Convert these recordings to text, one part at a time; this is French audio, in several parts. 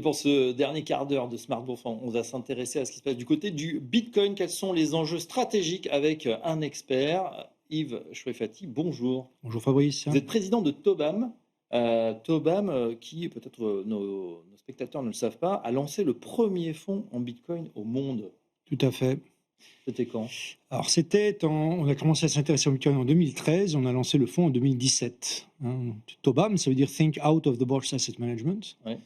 pour ce dernier quart d'heure de Smart Bourse, on va s'intéresser à ce qui se passe du côté du Bitcoin. Quels sont les enjeux stratégiques avec un expert, Yves Chouefati. Bonjour. Bonjour Fabrice. Vous êtes président de Tobam. Tobam, qui peut-être nos spectateurs ne le savent pas, a lancé le premier fonds en Bitcoin au monde. Tout à fait. C'était quand? Alors on a commencé à s'intéresser au Bitcoin en 2013, on a lancé le fonds en 2017. Tobam, ça veut dire Think Out of the Box Asset Management. Ouais.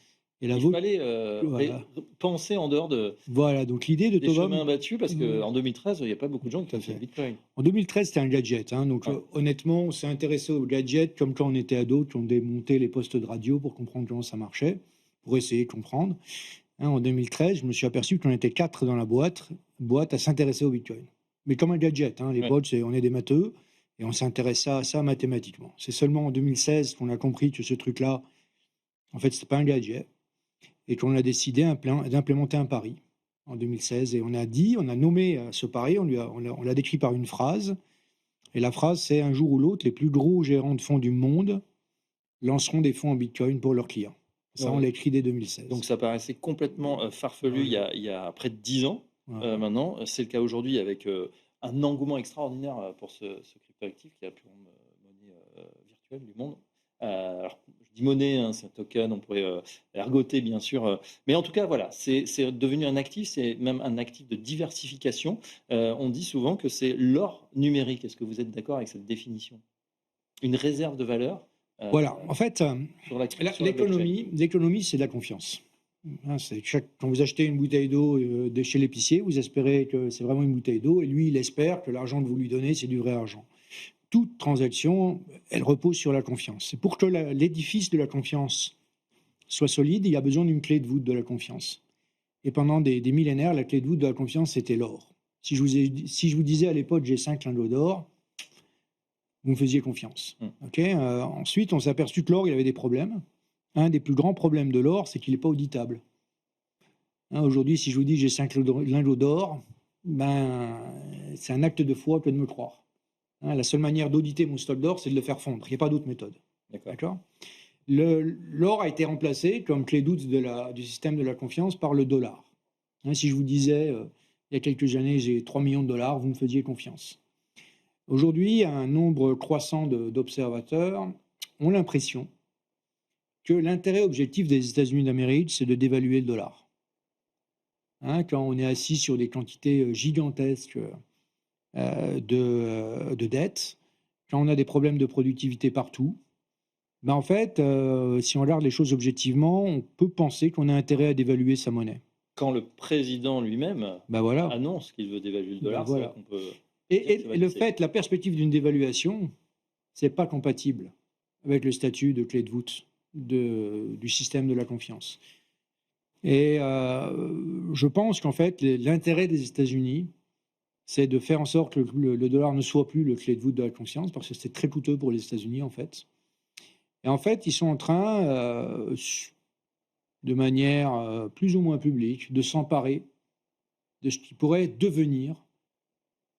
Et Il fallait voilà. penser en dehors Voilà, donc l'idée de des Tobam... chemins battus, parce qu'en 2013, il n'y a pas beaucoup de gens qui ont fait Bitcoin. En 2013, c'était un gadget. Donc honnêtement, on s'est intéressé au gadget comme quand on était ado, qui ont démonté les postes de radio pour comprendre comment ça marchait, pour essayer de comprendre. En 2013, je me suis aperçu qu'on était 4 dans la boîte à s'intéresser au Bitcoin. Mais comme un gadget, les bots, on est des matheux, et on s'intéresse à ça mathématiquement. C'est seulement en 2016 qu'on a compris que ce truc-là, en fait, c'était pas un gadget, et qu'on a décidé d'implémenter un pari en 2016. Et on a nommé ce pari, on l'a décrit par une phrase, et la phrase, c'est: un jour ou l'autre, les plus gros gérants de fonds du monde lanceront des fonds en Bitcoin pour leurs clients. Ça, on l'a écrit dès 2016. Donc ça paraissait complètement farfelu il y a près de 10 ans maintenant. C'est le cas aujourd'hui avec un engouement extraordinaire pour ce cryptoactif qui est la plus grande monnaie virtuelle du monde. Alors, je dis monnaie, c'est un token, on pourrait ergoter bien sûr. Mais en tout cas, voilà, c'est devenu un actif, c'est même un actif de diversification. On dit souvent que c'est l'or numérique. Est-ce que vous êtes d'accord avec cette définition? Une réserve de valeur. Voilà, en fait, l'économie, c'est de la confiance. Quand vous achetez une bouteille d'eau de chez l'épicier, vous espérez que c'est vraiment une bouteille d'eau, et lui, il espère que l'argent que vous lui donnez, c'est du vrai argent. Toute transaction, elle repose sur la confiance. Et pour que l'édifice de la confiance soit solide, il y a besoin d'une clé de voûte de la confiance. Et pendant des millénaires, la clé de voûte de la confiance, c'était l'or. Si je vous disais à l'époque, j'ai 5 lingots d'or, vous me faisiez confiance. Ensuite, on s'est aperçu que l'or, il avait des problèmes. Un des plus grands problèmes de l'or, c'est qu'il n'est pas auditable. Aujourd'hui, si je vous dis j'ai 5 lingots d'or, c'est un acte de foi que de me croire. La seule manière d'auditer mon stock d'or, c'est de le faire fondre. Il n'y a pas d'autre méthode. D'accord. L'or a été remplacé comme clé de voûte du système de la confiance par le dollar. Si je vous disais, il y a quelques années, j'ai 3 millions de dollars, vous me faisiez confiance. Aujourd'hui, un nombre croissant d'observateurs ont l'impression que l'intérêt objectif des États-Unis d'Amérique, c'est de dévaluer le dollar. Quand on est assis sur des quantités gigantesques de dettes, quand on a des problèmes de productivité partout, en fait, si on regarde les choses objectivement, on peut penser qu'on a intérêt à dévaluer sa monnaie. Quand le président lui-même annonce qu'il veut dévaluer le dollar, c'est là qu'on peut... Et la perspective d'une dévaluation, c'est pas compatible avec le statut de clé de voûte du système de la confiance. Et je pense qu'en fait, l'intérêt des États-Unis, c'est de faire en sorte que le dollar ne soit plus le clé de voûte de la confiance, parce que c'est très coûteux pour les États-Unis, en fait. Et en fait, ils sont en train, de manière plus ou moins publique, de s'emparer de ce qui pourrait devenir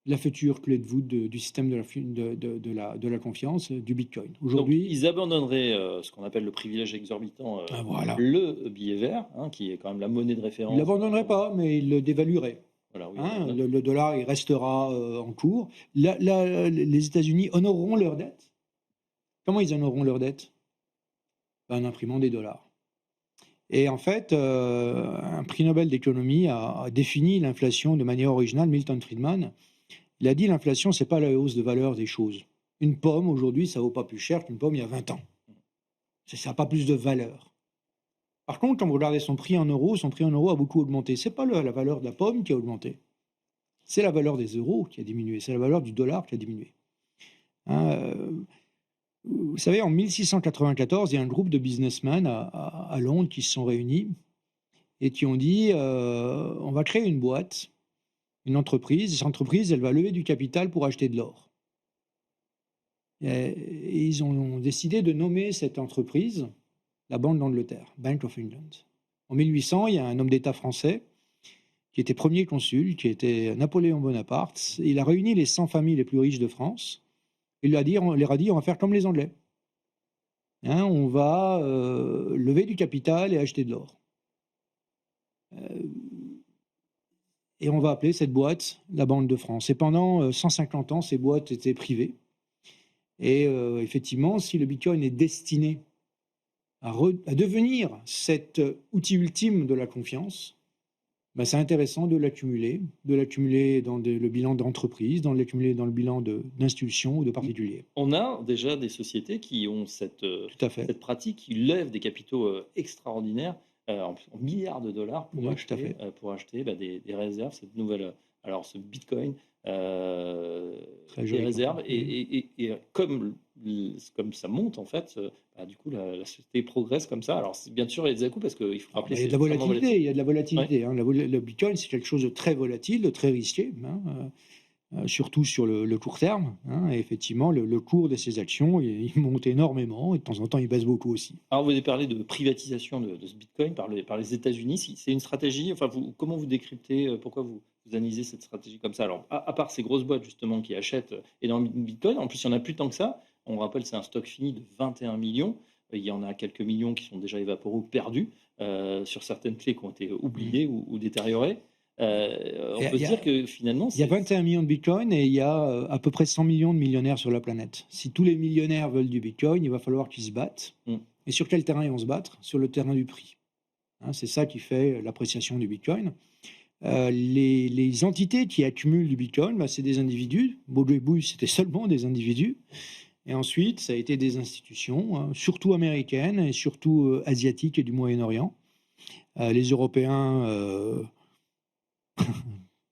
la future clé de voûte du système de la confiance, du Bitcoin. Aujourd'hui, ils abandonneraient ce qu'on appelle le privilège exorbitant, le billet vert, qui est quand même la monnaie de référence. Ils ne l'abandonneraient pas, mais ils le dévalueraient. Le dollar, il restera en cours. Les États-Unis honoreront leurs dettes. Comment ils honoreront leurs dettes? En imprimant des dollars. Et en fait, un prix Nobel d'économie a défini l'inflation de manière originale, Milton Friedman. Il a dit l'inflation, c'est pas la hausse de valeur des choses. Une pomme, aujourd'hui, ça vaut pas plus cher qu'une pomme il y a 20 ans. Ça n'a pas plus de valeur. Par contre, quand vous regardez son prix en euros a beaucoup augmenté. C'est pas la valeur de la pomme qui a augmenté. C'est la valeur des euros qui a diminué. C'est la valeur du dollar qui a diminué. Vous savez, en 1694, il y a un groupe de businessmen à Londres qui se sont réunis et qui ont dit on va créer une boîte, une entreprise. Cette entreprise, elle va lever du capital pour acheter de l'or. Et ils ont décidé de nommer cette entreprise la Banque d'Angleterre, Bank of England. En 1800, il y a un homme d'État français qui était premier consul, qui était Napoléon Bonaparte. Il a réuni les 100 familles les plus riches de France. Il leur a dit, on va faire comme les Anglais. On va lever du capital et acheter de l'or. Et on va appeler cette boîte la Banque de France. Et pendant 150 ans, ces boîtes étaient privées. Et effectivement, si le Bitcoin est destiné à devenir cet outil ultime de la confiance, ben c'est intéressant de l'accumuler dans le bilan d'entreprise, de l'accumuler dans le bilan d'institutions ou de particuliers. On a déjà des sociétés qui ont cette pratique, qui lèvent des capitaux extraordinaires, en milliards de dollars pour acheter des réserves, cette nouvelle, alors ce Bitcoin, des réserves. Et comme ça monte, en fait, du coup, la société progresse comme ça. Alors, bien sûr, il y a des à-coups parce qu'il faut rappeler. Il y a de la volatilité. Il y a de la volatilité. Ouais. Le Bitcoin, c'est quelque chose de très volatile, de très risqué, surtout sur le court terme. Et effectivement, le cours de ces actions, il monte énormément et de temps en temps, il baisse beaucoup aussi. Alors, vous avez parlé de privatisation de ce Bitcoin par les États-Unis. C'est une stratégie. Enfin, comment vous décryptez, pourquoi vous analysez cette stratégie comme ça? Alors, à part ces grosses boîtes, justement, qui achètent énormément de Bitcoin, en plus, il n'y en a plus tant que ça. On rappelle, c'est un stock fini de 21 millions. Il y en a quelques millions qui sont déjà évaporés ou perdus sur certaines clés qui ont été oubliées ou détériorées. On peut dire que finalement... Il y a 21 millions de Bitcoin et il y a à peu près 100 millions de millionnaires sur la planète. Si tous les millionnaires veulent du Bitcoin, il va falloir qu'ils se battent. Et sur quel terrain ils vont se battre? Sur le terrain du prix. C'est ça qui fait l'appréciation du Bitcoin. Les entités qui accumulent du Bitcoin, c'est des individus. Baudouin, c'était seulement des individus. Et ensuite, ça a été des institutions, surtout américaines et surtout asiatiques et du Moyen-Orient. Les Européens,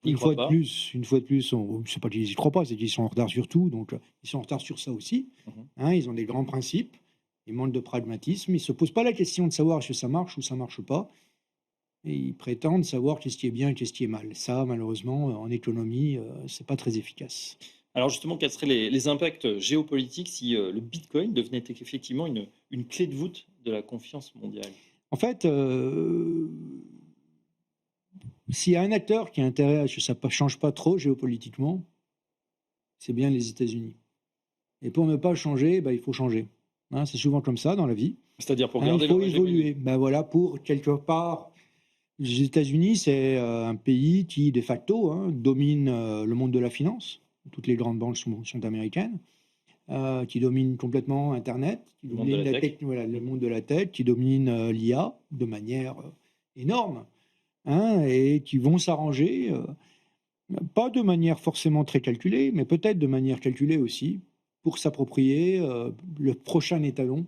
une fois de plus, c'est pas qu'ils n'y croient pas, c'est qu'ils sont en retard sur tout. Donc, ils sont en retard sur ça aussi. Ils ont des grands principes, ils manquent de pragmatisme. Ils ne se posent pas la question de savoir si ça marche ou ça ne marche pas. Et ils prétendent savoir qu'est-ce qui est bien et qu'est-ce qui est mal. Ça, malheureusement, en économie, ce n'est pas très efficace. Alors justement, quels seraient les impacts géopolitiques si le Bitcoin devenait effectivement une clé de voûte de la confiance mondiale? En fait, s'il y a un acteur qui a intérêt à ce que ça ne change pas trop géopolitiquement, c'est bien les États-Unis. Et pour ne pas changer, il faut changer. C'est souvent comme ça dans la vie. C'est-à-dire pour garder il faut évoluer. Voilà, pour quelque part... Les États-Unis, c'est un pays qui, de facto, domine le monde de la finance. Toutes les grandes banques sont américaines, qui dominent complètement Internet, qui dominent le monde de la tech, qui dominent l'IA de manière énorme, et qui vont s'arranger, pas de manière forcément très calculée, mais peut-être de manière calculée aussi, pour s'approprier le prochain étalon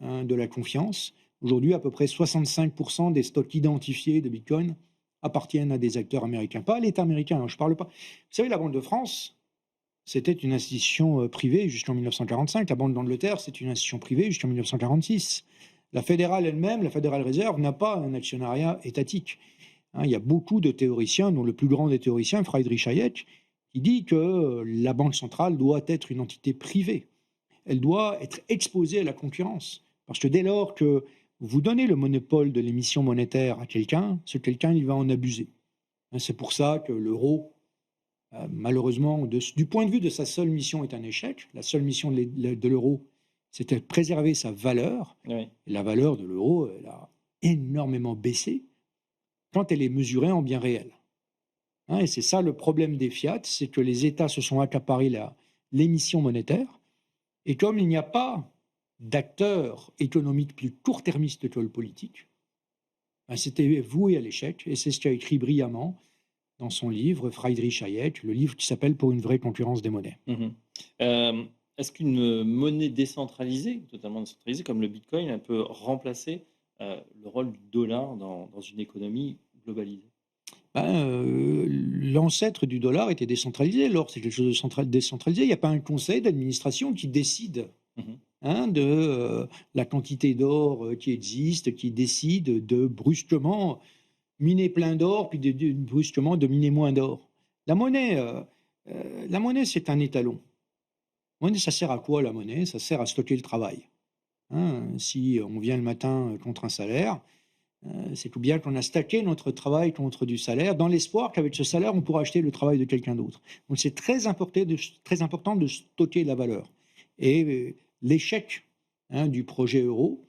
de la confiance. Aujourd'hui, à peu près 65% des stocks identifiés de Bitcoin appartiennent à des acteurs américains. Pas à l'État américain, je ne parle pas. Vous savez, la Banque de France, c'était une institution privée jusqu'en 1945. La Banque d'Angleterre, c'est une institution privée jusqu'en 1946. La fédérale elle-même, la Federal Reserve, n'a pas un actionnariat étatique. Il y a beaucoup de théoriciens, dont le plus grand des théoriciens, Friedrich Hayek, qui dit que la Banque centrale doit être une entité privée. Elle doit être exposée à la concurrence. Parce que dès lors que vous donnez le monopole de l'émission monétaire à quelqu'un, ce quelqu'un, il va en abuser. C'est pour ça que l'euro, malheureusement, du point de vue de sa seule mission, est un échec. La seule mission de l'euro, c'était de préserver sa valeur. Oui. Et la valeur de l'euro, elle a énormément baissé quand elle est mesurée en bien réel. Et c'est ça le problème des fiat, c'est que les États se sont accaparés l'émission monétaire. Et comme il n'y a pas d'acteurs économiques plus court-termistes que le politique, c'était voué à l'échec. Et c'est ce qu'a écrit brillamment dans son livre, Friedrich Hayek, le livre qui s'appelle « Pour une vraie concurrence des monnaies ». Est-ce qu'une monnaie décentralisée, totalement décentralisée, comme le Bitcoin, elle peut remplacer le rôle du dollar dans une économie globalisée? L'ancêtre du dollar était décentralisé. L'or, c'est quelque chose de décentralisé. Il n'y a pas un conseil d'administration qui décide de la quantité d'or qui existe, qui décide de brusquement miner plein d'or, puis brusquement de miner moins d'or. La monnaie, c'est un étalon. La monnaie, ça sert à quoi, la monnaie? Ça sert à stocker le travail. Si on vient le matin contre un salaire, c'est tout bien qu'on a stacké notre travail contre du salaire, dans l'espoir qu'avec ce salaire, on pourra acheter le travail de quelqu'un d'autre. Donc c'est très important de stocker la valeur. Et l'échec du projet euro,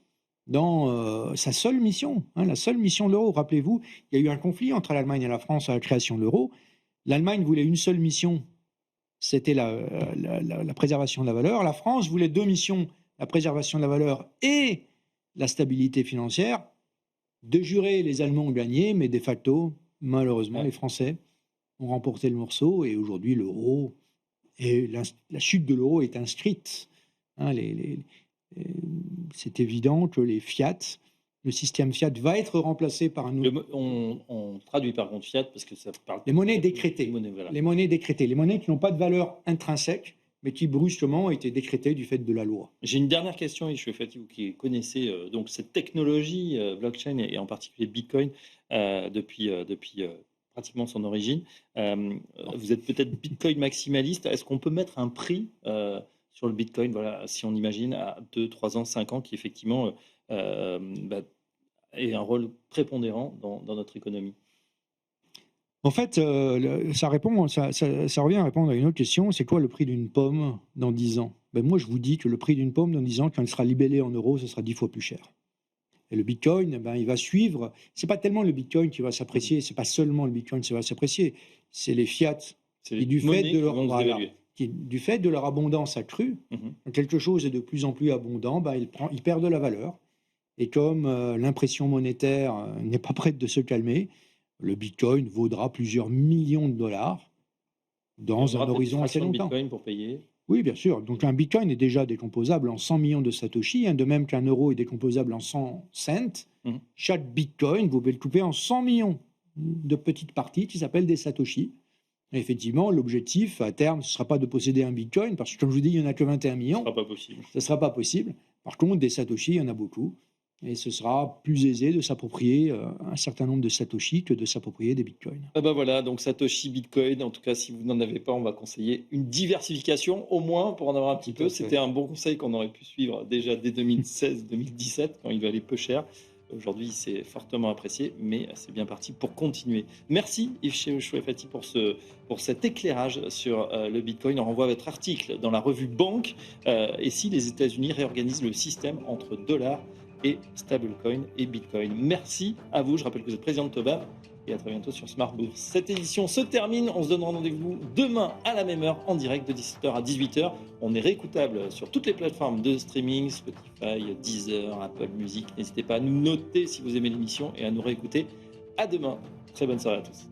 dans sa seule mission, la seule mission de l'euro. Rappelez-vous, il y a eu un conflit entre l'Allemagne et la France à la création de l'euro. L'Allemagne voulait une seule mission, c'était la préservation de la valeur. La France voulait 2 missions, la préservation de la valeur et la stabilité financière. De juré, les Allemands ont gagné, mais de facto, malheureusement, les Français ont remporté le morceau et aujourd'hui, l'euro et la chute de l'euro est inscrite. C'est évident que les fiat, le système fiat va être remplacé par un nouveau. On traduit par contre fiat parce que ça parle. Les monnaies décrétées. Voilà. Les monnaies décrétées. Les monnaies qui n'ont pas de valeur intrinsèque, mais qui brusquement ont été décrétées du fait de la loi. J'ai une dernière question, et je suis fatigué, vous qui connaissez donc cette technologie blockchain et en particulier Bitcoin depuis pratiquement son origine. Vous êtes peut-être Bitcoin maximaliste. Est-ce qu'on peut mettre un prix sur le Bitcoin, voilà, si on imagine à 2, 3 ans, 5 ans, qui effectivement ait un rôle prépondérant dans notre économie? En fait, ça revient à répondre à une autre question, c'est quoi le prix d'une pomme dans 10 ans? Moi, je vous dis que le prix d'une pomme dans 10 ans, quand elle sera libellée en euros, ce sera 10 fois plus cher. Et le Bitcoin, il va suivre. C'est pas tellement le Bitcoin qui va s'apprécier, c'est pas seulement le Bitcoin qui va s'apprécier, c'est les fiat qui, du fait de leur abondance accrue, quand quelque chose est de plus en plus abondant, il perd de la valeur. Et comme l'impression monétaire n'est pas prête de se calmer, le Bitcoin vaudra plusieurs millions de dollars dans un horizon assez longtemps. Bitcoin pour payer. Oui, bien sûr. Donc un Bitcoin est déjà décomposable en 100 millions de Satoshi, de même qu'un euro est décomposable en 100 cents. Chaque Bitcoin, vous pouvez le couper en 100 millions de petites parties qui s'appellent des Satoshi. Et effectivement, l'objectif à terme, ce ne sera pas de posséder un Bitcoin, parce que comme je vous dis, il n'y en a que 21 millions. Ce ne sera pas possible. Ce ne sera pas possible. Par contre, des Satoshi, il y en a beaucoup. Et ce sera plus aisé de s'approprier un certain nombre de Satoshi que de s'approprier des Bitcoins. Voilà, donc Satoshi, Bitcoin, en tout cas, si vous n'en avez pas, on va conseiller une diversification, au moins, pour en avoir un petit peu. C'était un bon conseil qu'on aurait pu suivre déjà dès 2016-2017, quand il valait peu cher. Aujourd'hui, c'est fortement apprécié, mais c'est bien parti pour continuer. Merci Yves Chouefati pour cet éclairage sur le Bitcoin. On renvoie votre article dans la revue Banque. Et si les États-Unis réorganisent le système entre dollars et stablecoin et Bitcoin. Merci à vous. Je rappelle que vous êtes président de Toba et à très bientôt sur Smart Bourse. Cette édition se termine. On se donne rendez-vous demain à la même heure en direct de 17h à 18h. On est réécoutable sur toutes les plateformes de streaming, Spotify, Deezer, Apple Music. N'hésitez pas à nous noter si vous aimez l'émission et à nous réécouter. À demain. Très bonne soirée à tous.